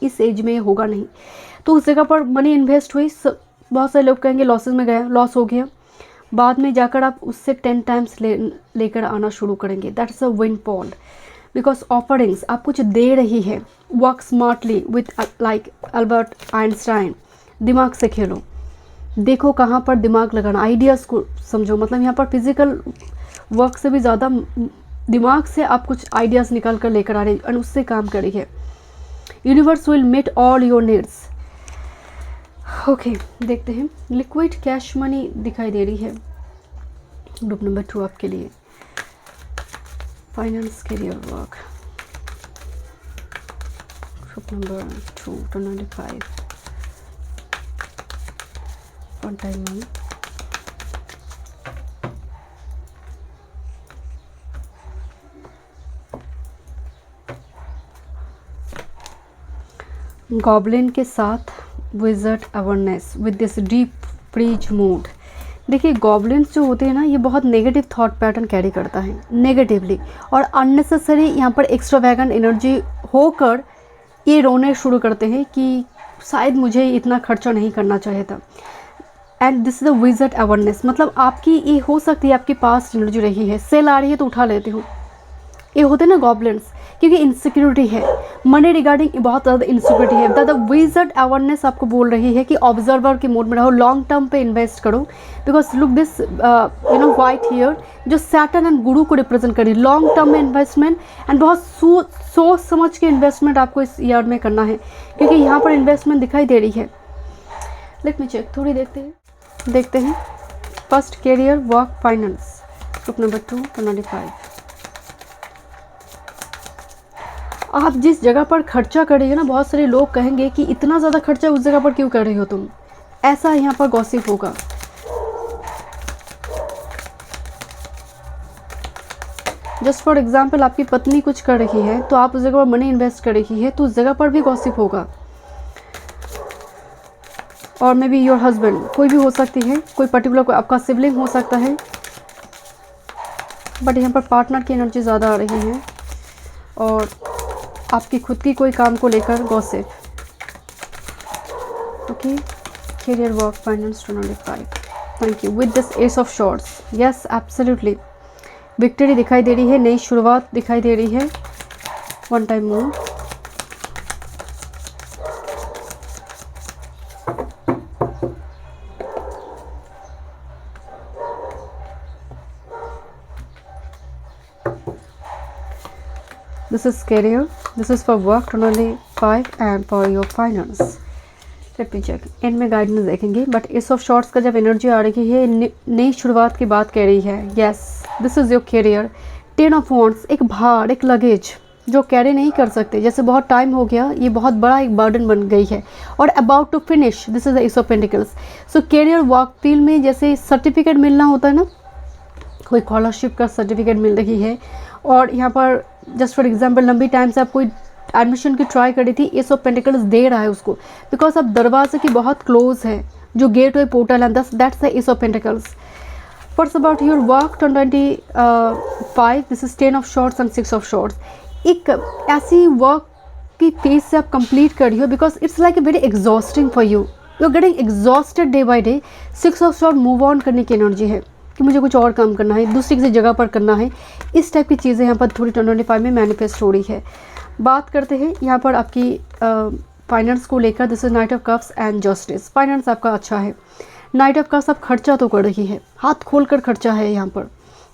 इस एज में होगा नहीं, तो उस जगह पर मनी इन्वेस्ट हुई, बहुत सारे लोग कहेंगे लॉसेस में गया, लॉस हो गया, बाद में जाकर आप उससे 10 टाइम्स लेकर आना शुरू करेंगे। That's a windfall because offerings आप कुछ दे रही है। Work smartly with like Albert Einstein, दिमाग से खेलो, देखो कहाँ पर दिमाग लगाना, आइडियाज़ को समझो। मतलब यहाँ पर फिजिकल वर्क से भी ज़्यादा दिमाग से आप कुछ आइडियाज़ निकाल कर लेकर आ रहे हैं और उससे काम करी है। Universe will meet all your needs. Okay, देखते हैं। लिक्विड कैश मनी दिखाई दे रही है ग्रुप नंबर 2 आपके लिए। Finance, career, work, group number 2 295 one time money. Goblin के साथ wizard awareness with this deep freeze mood. देखिए गॉब्लिन्स जो होते हैं ना, ये बहुत नेगेटिव थॉट पैटर्न कैरी करता है नेगेटिवली, और अननेसेसरी यहाँ पर एक्स्ट्रावैगेंट एनर्जी होकर ये रोने शुरू करते हैं कि शायद मुझे इतना खर्चा नहीं करना चाहिए था। And this is the wizard awareness, मतलब आपकी ये हो सकती है आपकी पास एनर्जी रही है, सेल आ रही है तो उठा लेते हो, ये होते हैं ना गॉब्लिन्स, क्योंकि इनसिक्योरिटी है मनी रिगार्डिंग, बहुत ज़्यादा इनसिक्योरिटी है। द विजर्ड अवेयरनेस आपको बोल रही है कि ऑब्जर्वर के मोड में रहो, लॉन्ग टर्म पे इन्वेस्ट करो। Because look this white here जो सैटर्न एंड गुरु को रिप्रेजेंट करी, लॉन्ग टर्म में इन्वेस्टमेंट एंड बहुत सोच समझ के इन्वेस्टमेंट आपको इस ईयर में करना है, क्योंकि यहाँ पर इन्वेस्टमेंट दिखाई दे रही है। लेट मी चेक, थोड़ी देखते हैं। First, career, work, finance, group number 2 295। आप जिस जगह पर खर्चा कर रही हो ना, बहुत सारे लोग कहेंगे कि इतना ज़्यादा खर्चा उस जगह पर क्यों कर रही हो तुम, ऐसा यहाँ पर गॉसिप होगा। जस्ट फॉर एग्जांपल आपकी पत्नी कुछ कर रही है तो आप उस जगह पर मनी इन्वेस्ट कर रही है, तो उस जगह पर भी गॉसिप होगा। और मे बी योर हस्बैंड, कोई भी हो सकती है, कोई पर्टिकुलर कोई आपका सिबलिंग हो सकता है, बट यहाँ पर पार्टनर की एनर्जी ज़्यादा आ रही है, और आपकी खुद की कोई काम को लेकर gossip. Okay, career, work, finance 295। Thank you. With this S of shorts, yes absolutely victory दिखाई दे रही है, नई शुरुआत दिखाई दे रही है। One time move, this is career, this is for work 295 and for your finance. Let me check, and में गाइडेंस देखेंगे, बट एस ऑफ शॉर्ट्स का जब एनर्जी आ रही है, नई शुरुआत की बात कह रही है। Yes, this is your career. 10 of wands, एक भार, एक लगेज जो कैरी नहीं कर सकते, जैसे बहुत टाइम हो गया, ये बहुत बड़ा एक बर्डन बन गई है और about to finish. This is the ace of pentacles. So career, work field में जैसे सर्टिफिकेट मिलना होता है ना, कोई स्कॉलरशिप का सर्टिफिकेट मिल रही है, और यहाँ पर जस्ट फॉर एग्जांपल लंबी टाइम से आप कोई एडमिशन की ट्राई करी थी, एस ऑफ पेंटिकल्स दे रहा है उसको, बिकॉज आप दरवाजे की बहुत क्लोज है, जो गेट वे पोर्टल है, that's the ace of pentacles. What's about your work 225, this is 10 of shorts and 6 of shorts. एक ऐसी वर्क की फेज से आप कंप्लीट कर रही हो, because it's like a very exhausting for you are getting exhausted day by day. 6 of sword move on करने की एनर्जी है कि मुझे कुछ और काम करना है, दूसरी किसी जगह पर करना है, इस टाइप की चीज़ें यहाँ पर थोड़ी 225 में मैनिफेस्ट हो रही है। बात करते हैं यहाँ पर आपकी फाइनेंस को लेकर। This is night of cups and justice. Finance आपका अच्छा है। नाइट ऑफ कप्स, आप खर्चा तो कर रही है, हाथ खोल कर खर्चा है यहाँ पर।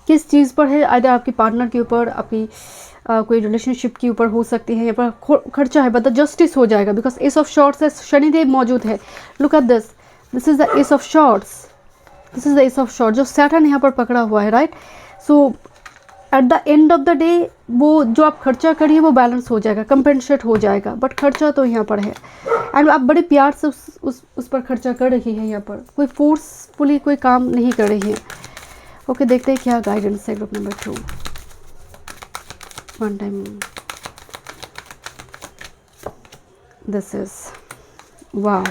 किस चीज़ पर है, आइदर आपकी पार्टनर के ऊपर, आपकी कोई रिलेशनशिप के ऊपर हो सकती है, यहाँ पर खर्चा है, बट जस्टिस हो जाएगा, बिकॉज एस ऑफ शॉर्ट्स है, शनिदेव मौजूद है। Look at this, this is the ace of shorts, this is the ace of short, जो सैटर्न यहाँ पर पकड़ा हुआ है, right. So at the end of the day वो जो आप खर्चा करिए वो बैलेंस हो जाएगा, कंपेंसेट हो जाएगा, बट खर्चा तो यहाँ पर है एंड आप बड़े प्यार से उस पर खर्चा कर रही है। यहाँ पर कोई फोर्सफुली कोई काम नहीं कर रही है। ओके, देखते हैं क्या गाइडेंस है group number 2। One time this is वाह,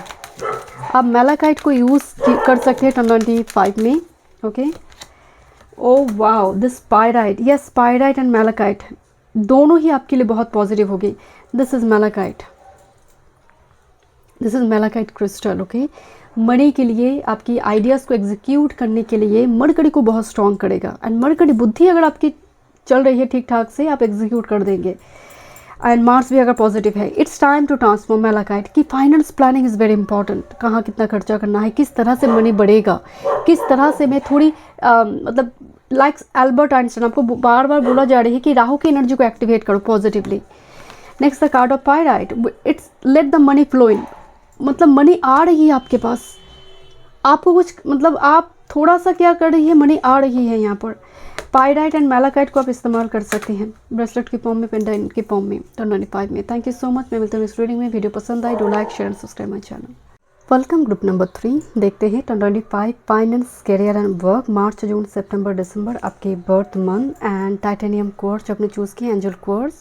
आप मैलाकाइट को यूज़ कर सकते हैं 25 में। Okay, oh wow, this pyrite, yes pyrite and malachite दोनों ही आपके लिए बहुत पॉजिटिव होगी। This is malachite, this is malachite crystal. Okay, मणि के लिए, आपकी आइडियाज़ को एग्जीक्यूट करने के लिए मरकरी को बहुत स्ट्रॉन्ग करेगा एंड मरकरी बुद्धि अगर आपकी चल रही है ठीक ठाक से, आप एग्जीक्यूट कर देंगे। एंड मार्स भी अगर पॉजिटिव है, it's time to transform malachite की finance planning is very important. कहाँ कितना खर्चा करना है, किस तरह से मनी बढ़ेगा, किस तरह से मैं थोड़ी मतलब लाइक एल्बर्ट आइंस्टाइन, आपको बार बार बोला जा रही है कि राहु की एनर्जी को एक्टिवेट करो positively. Next the card of pyrite, it's let the money flow in, मतलब मनी आ रही है आपके पास, आपको कुछ मतलब आप थोड़ा सा क्या कर रही है, मनी आ रही है। यहाँ पर पायराइट एंड मैलाकाइट को आप इस्तेमाल कर सकते हैं ब्रेसलेट की फॉर्म में, पेंडेंट की फॉर्म में 25 में। थैंक यू सो मच, मैं मिलता हूँ इस रीडिंग में। वीडियो पसंद आई, do like share and subscribe my channel. Welcome group number 3, देखते हैं 25 फाइनेंस, करियर एंड वर्क, मार्च जून सितंबर दिसंबर आपके birth month and titanium quartz आपने चूज़ किया, एंजल क्वार्ट्ज।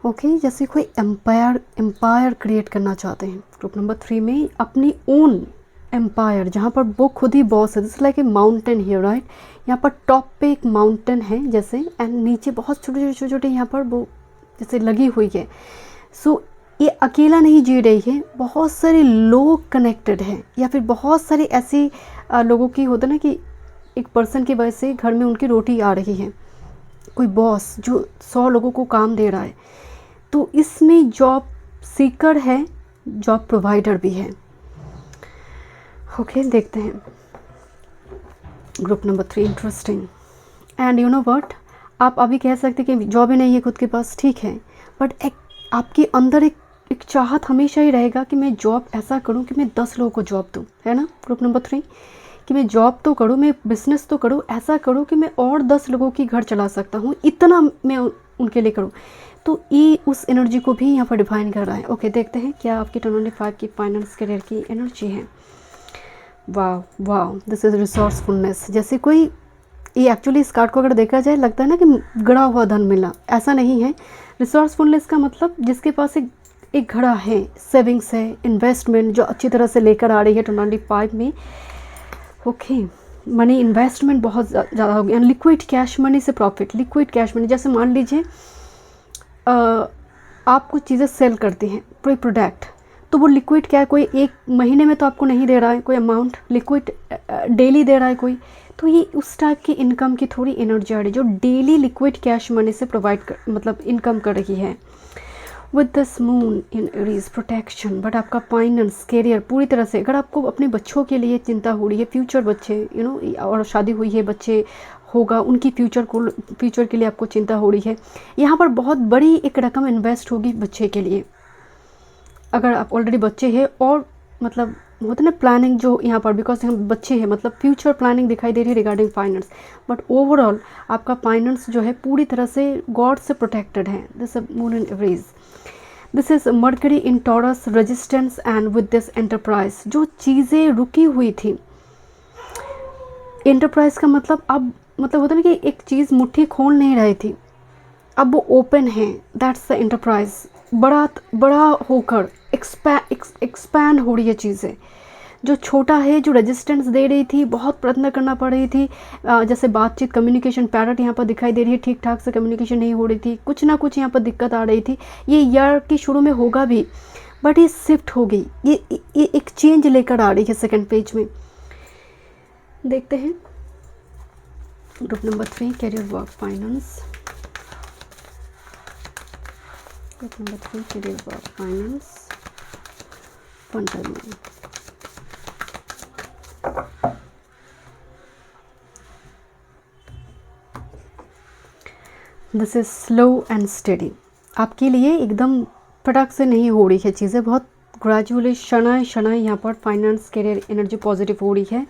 ओके, जैसे कोई एम्पायर क्रिएट करना चाहते हैं ग्रुप नंबर 3 में, अपनी ओन एम्पायर जहाँ पर वो खुद ही बॉस है। This like a mountain here, right. यहाँ पर टॉप पे एक माउंटेन है जैसे, एंड नीचे बहुत छोटे छोटे यहाँ पर वो जैसे लगी हुई है। सो ये अकेला नहीं जी रही है, बहुत सारे लोग कनेक्टेड हैं, या फिर बहुत सारे ऐसे लोगों की होता है ना कि एक पर्सन की वजह से घर में उनकी रोटी आ रही है, कोई बॉस जो 100 लोगों को काम दे रहा है। तो इसमें जॉब सीकर है, जॉब प्रोवाइडर भी है। ओके, देखते हैं group number 3, interesting. And you know what, आप अभी कह सकते हैं कि जॉब ही नहीं है खुद के पास, ठीक है, बट एक आपके अंदर एक चाहत हमेशा ही रहेगा कि मैं जॉब ऐसा करूं कि मैं 10 लोगों को जॉब दूं, है ना ग्रुप नंबर 3, कि मैं जॉब तो करूं, मैं बिजनेस तो करूं, ऐसा करूं कि मैं और 10 लोगों की घर चला सकता हूं, इतना मैं उनके लिए करूं। तो ये उस एनर्जी को भी यहाँ पर डिफाइन कर रहा है। ओके, देखते हैं क्या आपकी 25 की फाइनेंस करियर की एनर्जी है। वाह वाह, दिस इज़ रिसोर्सफुलनेस। जैसे कोई, ये एक्चुअली इस कार्ड को अगर देखा जाए लगता है ना कि गड़ा हुआ धन मिला, ऐसा नहीं है। रिसोर्सफुलनेस का मतलब जिसके पास एक घड़ा है, सेविंग्स है, इन्वेस्टमेंट जो अच्छी तरह से लेकर आ रही है 25 में। ओके, मनी इन्वेस्टमेंट बहुत ज़्यादा हो गया, लिक्विड कैश मनी से प्रॉफिट, लिक्विड कैश मनी। जैसे मान लीजिए आप कुछ चीज़ें सेल करते हैं, कोई प्रोडक्ट, तो वो लिक्विड क्या है, कोई एक महीने में तो आपको नहीं दे रहा है, कोई अमाउंट लिक्विड डेली दे रहा है कोई, तो ये उस टाइप की इनकम की थोड़ी एनर्जी आ रही है जो डेली लिक्विड कैश मनी से प्रोवाइड कर मतलब इनकम कर रही है। With this moon in Aries, protection, but आपका फाइनेंस करियर पूरी तरह से, अगर आपको अपने बच्चों के लिए चिंता हो रही है, फ्यूचर बच्चे यू नो, और शादी हुई है, बच्चे होगा, उनकी फ्यूचर के लिए आपको चिंता हो रही है, यहाँ पर बहुत बड़ी एक रकम इन्वेस्ट होगी बच्चे के लिए। अगर आप ऑलरेडी बच्चे हैं और मतलब होता है ना प्लानिंग जो यहाँ पर, बिकॉज हम बच्चे हैं मतलब फ्यूचर प्लानिंग दिखाई दे रही है रिगार्डिंग फाइनेंस, बट ओवरऑल आपका फाइनेंस जो है पूरी तरह से गॉड से प्रोटेक्टेड है। This moon in Aries, this is mercury in taurus, resistance and with this enterprise, जो चीज़ें रुकी हुई थी, एंटरप्राइज का मतलब अब मतलब होता है ना कि एक चीज़ मुट्ठी खोल नहीं रही थी, अब वो ओपन है, दैट्स द एंटरप्राइज। बड़ा होकर एक्सपैंड हो रही है चीज़ें, जो छोटा है, जो रेजिस्टेंस दे रही थी, बहुत प्रयत्न करना पड़ रही थी, जैसे बातचीत, कम्युनिकेशन पैरेट यहाँ पर दिखाई दे रही है, ठीक ठाक से कम्युनिकेशन नहीं हो रही थी, कुछ ना कुछ यहाँ पर दिक्कत आ रही थी। ये ईयर के शुरू में होगा भी, बट ये शिफ्ट हो गई, ये एक चेंज लेकर आ रही है सेकेंड पेज में। देखते हैं group number 3, career work finance, group number 3, career work finance, fundamental. This is slow and steady, आपके लिए एकदम फटाक से नहीं हो रही है चीज़ें, बहुत ग्रेजुअली शनाय यहाँ पर फाइनेंस करियर एनर्जी पॉजिटिव हो रही है।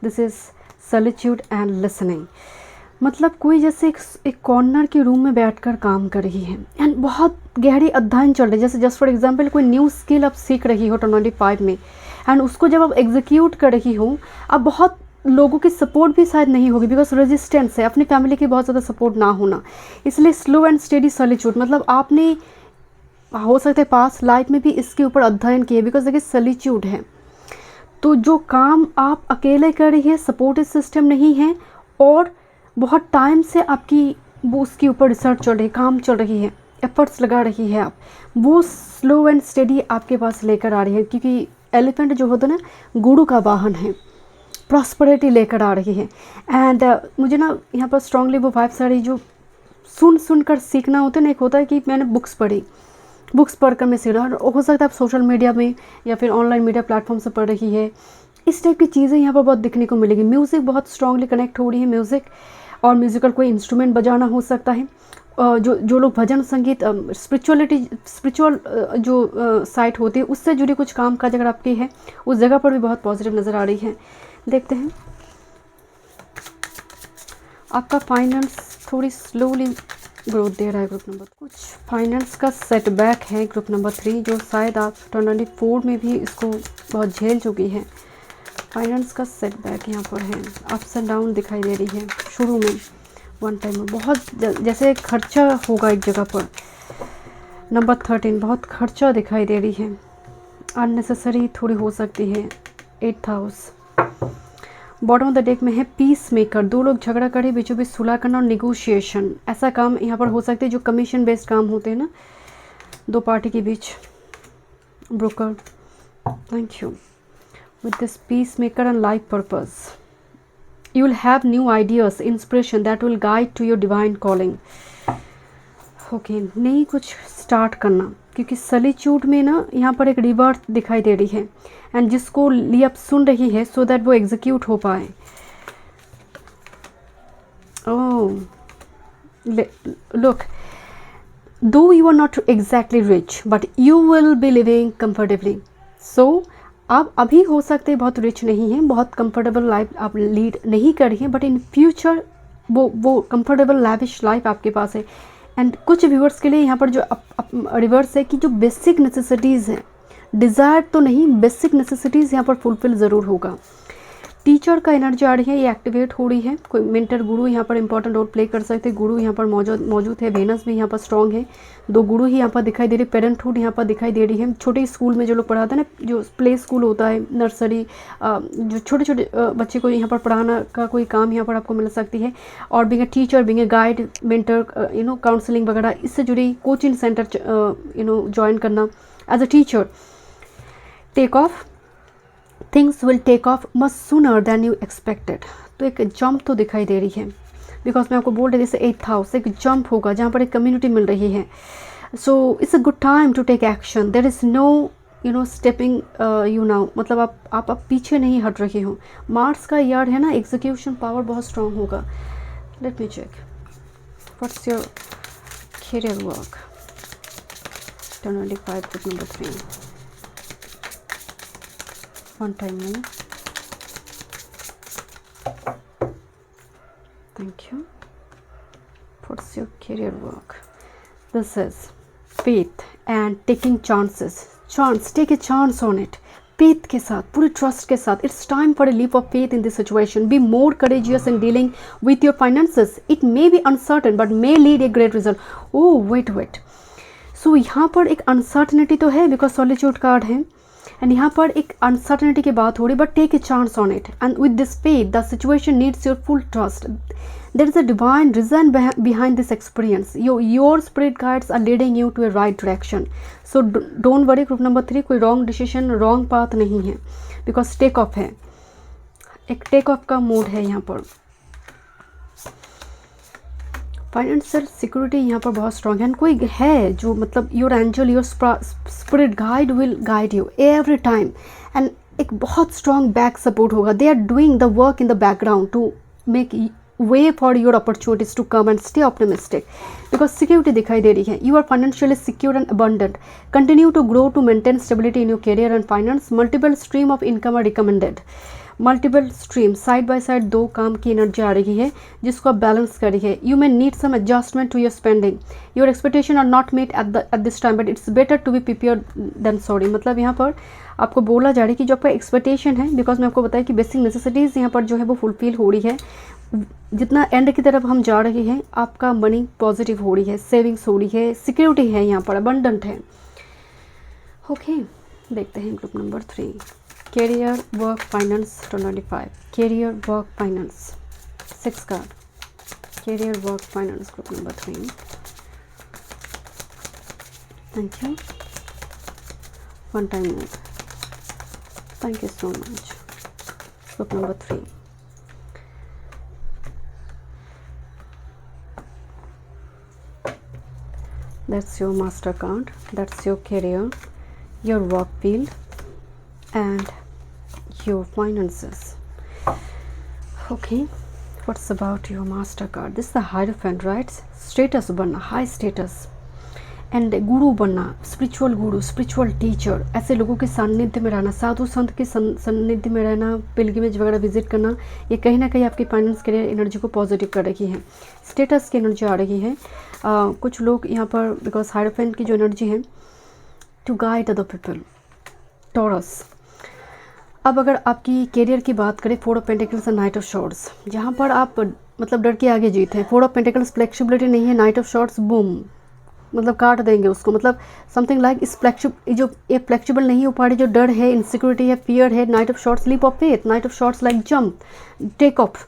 This is solitude and listening, मतलब कोई जैसे एक कॉर्नर के रूम में बैठकर काम कर रही है एंड बहुत गहरी अध्ययन चल रही है। जैसे जस्ट फॉर एग्जांपल कोई न्यू स्किल आप सीख रही हो 25 में एंड उसको जब आप एग्जीक्यूट कर रही हो, अब बहुत लोगों की सपोर्ट भी शायद नहीं होगी बिकॉज रेजिस्टेंस है, अपनी फैमिली की बहुत ज़्यादा सपोर्ट ना होना, इसलिए स्लो एंड स्टेडी सॉलिट्यूड, मतलब आपने हो सकता है पास लाइफ में भी इसके ऊपर अध्ययन किया बिकॉज देखिए सॉलिट्यूड है। तो जो काम आप अकेले कर रही है, सपोर्टिव सिस्टम नहीं है और बहुत टाइम से आपकी वो उसके ऊपर रिसर्च चल रही है, काम चल रही है, एफर्ट्स लगा रही है आप, वो स्लो एंड स्टेडी आपके पास लेकर आ रही है। क्योंकि एलिफेंट जो होता है ना गुरु का वाहन है, प्रॉस्पेरिटी लेकर आ रही है। एंड मुझे ना यहाँ पर स्ट्रांगली वो 5 सारी जो सुन कर सीखना होता है ना, एक होता है कि मैंने बुक्स पढ़ी, बुक्स पढ़कर मैं सीख रहा हूँ, हो सकता है आप सोशल मीडिया में या फिर ऑनलाइन मीडिया प्लेटफॉर्म से पढ़ रही है, इस टाइप की चीज़ें यहाँ पर बहुत दिखने को मिलेगी। म्यूज़िक बहुत स्ट्रांगली कनेक्ट हो रही है, म्यूज़िक और म्यूज़िकल कोई इंस्ट्रूमेंट बजाना हो सकता है। जो लोग भजन संगीत स्पिरिचुअल जो साइट होती है उससे जुड़ी कुछ काम काज अगर आपकी है, उस जगह पर भी बहुत पॉजिटिव नज़र आ रही है। देखते हैं आपका फाइनेंस थोड़ी स्लोली ग्रोथ दे रहा है ग्रुप नंबर, कुछ फाइनेंस का सेटबैक है ग्रुप नंबर 3 जो शायद आप 24 में भी इसको बहुत झेल चुकी है। फाइनेंस का सेटबैक यहाँ पर है, अप्स एंड डाउन दिखाई दे रही है शुरू में, वन टाइम में बहुत जैसे खर्चा होगा एक जगह पर। नंबर 13 बहुत खर्चा दिखाई दे रही है, अननेसेसरी थोड़ी हो सकती है। 8th house bottom of the deck में है पीस मेकर, दो लोग झगड़ा करे बीचों बीच सुलह करना और निगोशिएशन, ऐसा काम यहाँ पर हो सकते हैं जो कमीशन बेस्ड काम होते हैं ना दो पार्टी के बीच, broker. Thank you. With this peacemaker and life purpose you will have new ideas, inspiration that will guide to your divine calling. Okay नहीं कुछ स्टार्ट करना, क्योंकि सॉलिट्यूड में ना यहाँ पर एक रिवर्थ दिखाई दे रही है एंड जिसको लिए आप सुन रही है सो दैट वो एग्जीक्यूट हो पाए। Oh look, though you are not exactly rich but you will be living comfortably. So आप अभी हो सकते हैं बहुत रिच नहीं हैं, बहुत कंफर्टेबल लाइफ आप लीड नहीं कर रही हैं, बट इन फ्यूचर वो कंफर्टेबल लैविश लाइफ आपके पास है। एंड कुछ व्यूअर्स के लिए यहाँ पर जो रिवर्स है कि जो बेसिक नेसेसिटीज़ हैं, डिज़ायर तो नहीं, बेसिक नेसेसिटीज़ यहाँ पर फुलफिल ज़रूर होगा। टीचर का एनर्जी आ रही है, ये एक्टिवेट हो रही है। कोई मेंटर गुरु यहाँ पर इंपॉर्टेंट रोल प्ले कर सकते हैं, गुरु यहाँ पर मौजूद है। वेनस भी यहाँ पर स्ट्रॉन्ग है, दो गुरु ही यहाँ पर दिखाई दे रही है। पेरेंटहुड यहाँ पर दिखाई दे रही है। छोटे स्कूल में जो लोग पढ़ाते हैं ना, जो प्ले स्कूल होता है, नर्सरी, जो छोटे छोटे बच्चे को यहाँ पर पढ़ाना का कोई काम यहाँ पर आपको मिल सकती है। और being a teacher, being a guide, mentor, counselling वगैरह इससे जुड़ी कोचिंग सेंटर ज्वाइन करना as a teacher. Take off, things will take off much sooner than you expected. तो एक जंप तो दिखाई दे रही है, बिकॉज मैं आपको बोल रही जैसे 8th हाउस एक जंप होगा जहाँ पर एक कम्युनिटी मिल रही है। So it's a good time to take action, there is no stepping you now, मतलब आप पीछे नहीं हट रहे हो। मार्स का यार्ड है ना, एग्जीक्यूशन पावर बहुत स्ट्रांग होगा। Let me check what's your career work, 25 group number 3 one time more. Thank you. What's your career work? This is faith and taking chances. Chance, take a chance on it. Faith के साथ, पूरी trust के साथ. It's time for a leap of faith in this situation. Be more courageous in dealing with your finances. It may be uncertain but may lead a great result. Oh wait. So यहाँ पर एक uncertainty तो है because solitude card है. एंड यहाँ पर एक अनसर्टनिटी की बात हो रही, but take a chance on it and with this faith the situation needs your full trust. There is a divine reason behind this experience, your spirit guides are leading you to a right direction. So don't worry group number 3, कोई रॉन्ग डिसीजन, रॉन्ग पाथ नहीं है, बिकॉज टेक ऑफ है, एक टेक ऑफ का मूड है यहाँ पर। फाइनेंशियल सिक्योरिटी यहाँ पर बहुत स्ट्रॉन्ग है। कोई है जो मतलब your angel, your spirit guide will guide you every time and एक बहुत स्ट्रॉन्ग बैक सपोर्ट होगा। They are doing the work in the background to make way for your opportunities to come and stay optimistic, because security दिखाई दे रही है। You are financially secure and abundant, continue to grow to maintain stability in your career and finance, multiple stream of income are recommended. Multiple stream side by side 2 काम की एनर्जी आ रही है जिसको आप बैलेंस कर रही है। You may need some adjustment to your spending, your expectation are not meet at this time but it's better to be prepare than sorry. मतलब यहाँ पर आपको बोला जा रहा है कि जो आपका एक्सपेक्टेशन है, बिकॉज मैं आपको बताया कि बेसिक नेसेसिटीज़ यहाँ पर जो है वो फुलफिल हो रही है। जितना एंड की तरफ हम जा रहे हैं आपका मनी पॉजिटिव हो रही है, सेविंग्स हो रही है, सिक्योरिटी है, यहाँ पर अबंडेंट है। ओके देखते हैं group number 3, career work finance 2025, career work finance 6 card, career work finance group number 3। Thank you, one time more, thank you so much. Group number 3, that's your master card, that's your career, your work field and your finances. Okay, what's about your master card? This is the Hierophant, right? Status बनना, high status and गुरु बनना, स्पिरिचुअल गुरु, स्पिरिचुअल टीचर, ऐसे लोगों के सानिध्य में रहना, साधु संत के सानिध्य में रहना, पिलग्रिमेज वगैरह विजिट करना, ये कहीं ना कहीं आपकी फाइनेंस करियर एनर्जी को पॉजिटिव कर रही है। स्टेटस की एनर्जी आ रही है। कुछ लोग यहाँ पर बिकॉज हायरोफेंट की जो एनर्जी है to guide other people, Taurus. अब अगर आपकी करियर की बात करें, 4 of pentacles and knight of swords, जहाँ पर आप मतलब डर के आगे जीत है। 4 ऑफ पेंटिकल्स फ्लेक्सिबिलिटी नहीं है, नाइट ऑफ शॉर्ट्स बूम मतलब काट देंगे उसको, मतलब समथिंग लाइक इस जो ये फ्लेक्सिबल नहीं हो पा रही, जो डर है, इनसिक्योरिटी है, फियर है। Knight of swords leap of faith, knight of swords like jump, take off.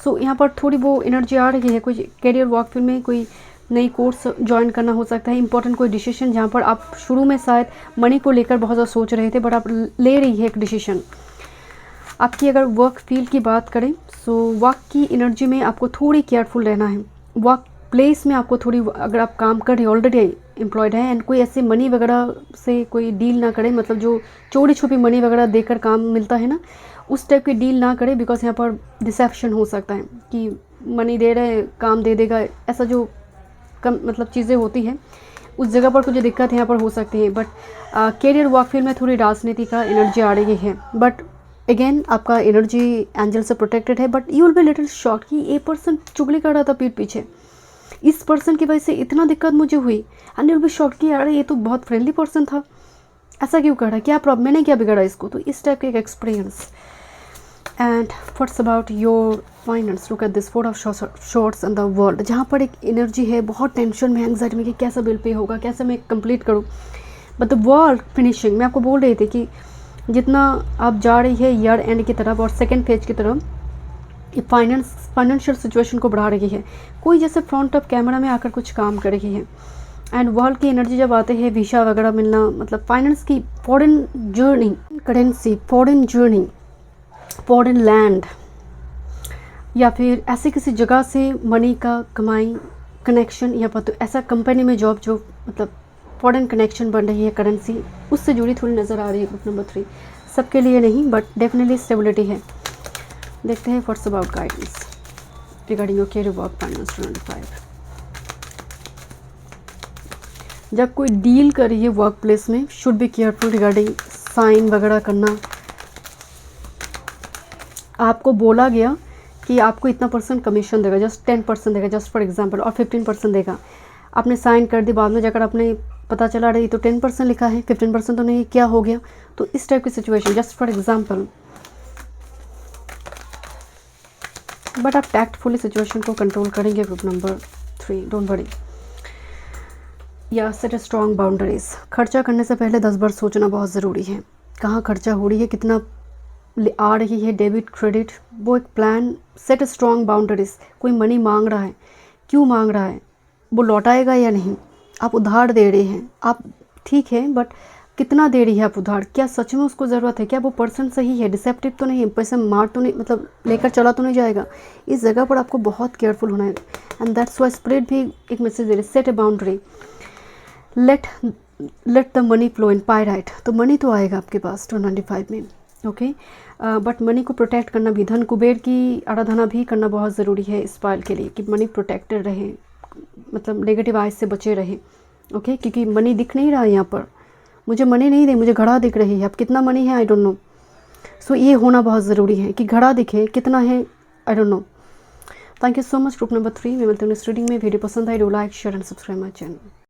So यहाँ पर थोड़ी वो एनर्जी आ रही है। कोई करियर वर्क फील्ड में कोई नई कोर्स ज्वाइन करना हो सकता है, इंपॉर्टेंट कोई डिसीजन जहाँ पर आप शुरू में शायद मनी को लेकर बहुत ज़्यादा सोच रहे थे बट आप ले रही है एक डिसीजन। आपकी अगर वर्क फील्ड की बात करें सो वर्क की एनर्जी में आपको थोड़ी केयरफुल रहना है। वर्क प्लेस में आपको थोड़ी, अगर आप काम कर रहे हैं, ऑलरेडी एम्प्लॉयड है एंड कोई ऐसे मनी वगैरह से कोई डील ना करें, मतलब जो चोरी छुपी मनी वगैरह देकर काम मिलता है ना, उस टाइप की डील ना करें। बिकॉज यहाँ पर डिसेप्शन हो सकता है कि मनी दे रहे काम दे देगा, ऐसा जो कम मतलब चीज़ें होती हैं उस जगह पर कुछ दिक्कत यहाँ पर हो सकती है। बट कैरियर वर्क फील्ड में थोड़ी राजनीति का एनर्जी आ रही है। बट अगेन आपका एनर्जी एंजल से प्रोटेक्टेड है। But you will be little shock कि ये पर्सन चुगली कर रहा था पीठ पीछे, इस पर्सन की वजह से इतना दिक्कत मुझे हुई। And you will be shock कि यार ये तो बहुत फ्रेंडली पर्सन था, ऐसा क्यों कर रहा है, क्या प्रॉब्लम, मैंने क्या बिगाड़ा इसको। तो इस टाइप के एक experience. And what's about your finance, look at this 4 of shorts in the world, जहाँ पर एक एनर्जी है बहुत टेंशन में, एंग्जाइटी में कि कैसा बिल पे होगा, कैसे मैं कंप्लीट करूँ। बट द वर्ल्ड फिनिशिंग, मैं आपको बोल रही थी कि जितना आप जा रही है ईयर एंड की तरफ और सेकेंड फेज की तरफ, ये फाइनेंशियल सिचुएशन को बढ़ा रही है। कोई जैसे फ्रंट ऑफ कैमरा में आकर कुछ काम कर रही है। एंड वर्ल्ड की एनर्जी जब आते हैं, वीसा वगैरह मिलना, मतलब फाइनेंस की foreign journey, currency, foreign journey, foreign land, या फिर ऐसे किसी जगह से मनी का कमाई कनेक्शन, या पर तो ऐसा कंपनी में जॉब जो मतलब फॉरेन कनेक्शन बन रही है, करेंसी उससे जुड़ी थोड़ी नज़र आ रही है। ग्रुप नंबर 3 सबके लिए नहीं बट डेफिनेटली स्टेबिलिटी है। देखते हैं what's about guidance regarding your career work finance 2025। जब कोई डील कर रही है वर्क प्लेस में, should be careful regarding sign वगैरह करना। आपको बोला गया कि आपको इतना % कमीशन देगा, जस्ट 10% देगा, जस्ट फॉर एग्जांपल, और 15% देगा। आपने साइन कर दी, बाद में जाकर आपने पता चला रही तो 10% लिखा है, 15% तो नहीं, क्या हो गया। तो इस टाइप की situation, just for example. But आप टैक्टफुली सिचुएशन को कंट्रोल करेंगे। ग्रुप नंबर 3 डोंट वरी, या सेट अ स्ट्रॉन्ग बाउंड्रीज। खर्चा करने से पहले 10 बार सोचना बहुत ज़रूरी है। कहाँ खर्चा हो रही है, कितना आ रही है, डेबिट क्रेडिट, वो एक plan. Set a strong boundaries. कोई मनी मांग रहा है, क्यों मांग रहा है, वो लौटाएगा या नहीं। आप उधार दे रहे हैं, आप ठीक है बट कितना दे रही है आप उधार, क्या सच में उसको ज़रूरत है, क्या वो पर्सन सही है, डिसेप्टिव तो नहीं है, पैसे मार तो नहीं, मतलब लेकर चला तो नहीं जाएगा। इस जगह पर आपको बहुत केयरफुल होना है। एंड दैट्स वाई स्पिरिट भी एक मैसेज दे रही, set A boundary, let the money flow in pyrite. तो मनी तो आएगा आपके पास 2025 में, ओके। बट मनी को प्रोटेक्ट करना भी, धन कुबेर की आराधना भी करना बहुत ज़रूरी है इस पायल के लिए, कि मनी प्रोटेक्टेड रहे, मतलब नेगेटिव आइज से बचे रहे, ओके। क्योंकि मनी दिख नहीं रहा है यहाँ पर, मुझे मनी नहीं दे, मुझे घड़ा दिख रही है। अब कितना मनी है आई डोंट नो। सो ये होना बहुत ज़रूरी है कि घड़ा दिखे, कितना है I don't know. Thank you so much. Group number 3 मैं मिलती हूँ नेक्स्ट रीडिंग में। वीडियो पसंद आई, do like share and subscribe my channel.